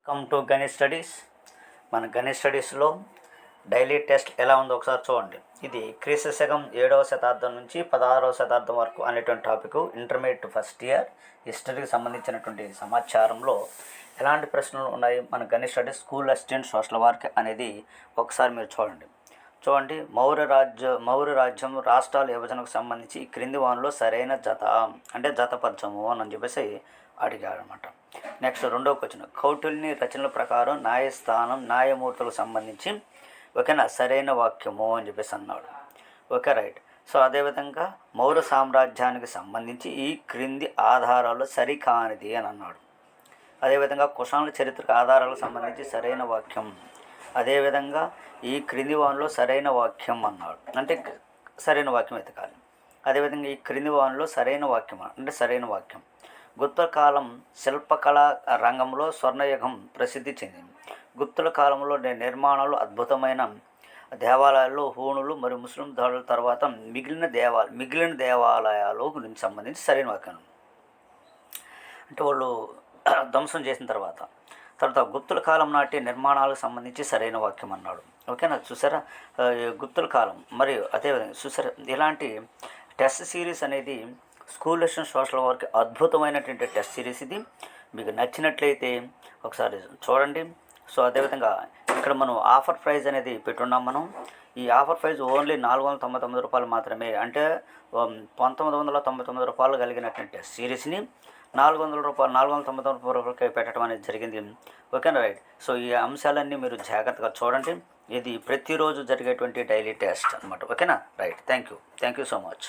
Come to Ganit studies. మన గణిత్ స్టడీస్లో daily test ఎలా ఉందో ఒకసారి చూడండి. ఇది క్రీస్తు శకం 7వ శతాబ్దం నుంచి 16వ శతాబ్దం వరకు అనేటువంటి టాపిక్. ఇంటర్మీడియట్ ఫస్ట్ ఇయర్ హిస్టరీకి సంబంధించినటువంటి సమాచారంలో ఎలాంటి ప్రశ్నలు ఉన్నాయి మన Ganit studies school assistant social work అనేది ఒకసారి మీరు చూడండి. మౌర్య రాజ్యం రాష్ట్రాల విభజనకు సంబంధించి ఈ క్రింది వానిలో సరైన జత అంటే జతపరచము అని చెప్పేసి అడిగాడు అనమాట. నెక్స్ట్ రెండవ క్వశ్చన్, కౌటిల్యుని రచనల ప్రకారం న్యాయస్థానం న్యాయమూర్తులకు సంబంధించి ఓకేనా సరైన వాక్యము అని చెప్పేసి అన్నాడు. Okay, right. సో అదేవిధంగా మౌర్య సామ్రాజ్యానికి సంబంధించి ఈ క్రింది ఆధారాలు సరికానిది అని అన్నాడు. అదేవిధంగా కుషానుల చరిత్ర ఆధారాలకు సంబంధించి సరైన వాక్యం, అదేవిధంగా ఈ క్రింది వానిలో సరైన వాక్యం అన్నాడు, అంటే సరైన వాక్యం ఎతకాలి. అదేవిధంగా ఈ క్రింది వానిలో సరైన వాక్యం అంటే సరైన వాక్యం. గుప్తుల కాలం శిల్పకళా రంగంలో స్వర్ణయుగం ప్రసిద్ధి చెందింది. గుప్తుల కాలంలో నిర్మాణాలు అద్భుతమైన దేవాలయాల్లో హూణులు మరియు ముస్లిం దాడుల తర్వాత మిగిలిన దేవాలయాలు గురించి సంబంధించి సరైన వాక్యం అంటే వాళ్ళు ధ్వంసం చేసిన తర్వాత గుప్తుల కాలం నాటి నిర్మాణాలకు సంబంధించి సరైన వాక్యం అన్నాడు. ఓకేనా, చూసారా గుప్తుల కాలం మరియు అదేవిధంగా చూసారా ఇలాంటి టెస్ట్ సిరీస్ అనేది స్కూల్ లెసన్ సోషల్ వర్క్ అద్భుతమైనటువంటి టెస్ట్ సిరీస్. ఇది మీకు నచ్చినట్లయితే ఒకసారి చూడండి. సో అదేవిధంగా ఇక్కడ మనం ఆఫర్ ప్రైజ్ అనేది పెట్టున్నాం. మనం ఈ ఆఫర్ ప్రైజ్ ఓన్లీ 499 రూపాయలు మాత్రమే, అంటే 1999 రూపాయలు కలిగినటువంటి టెస్ట్ సిరీస్ని 499 రూపాయలకి పెట్టడం అనేది జరిగింది. ఓకేనా, రైట్. సో ఈ అంశాలన్నీ మీరు జాగ్రత్తగా చూడండి. ఇది ప్రతిరోజు జరిగేటువంటి డైలీ టెస్ట్ అనమాట. ఓకేనా, right. Thank you so much.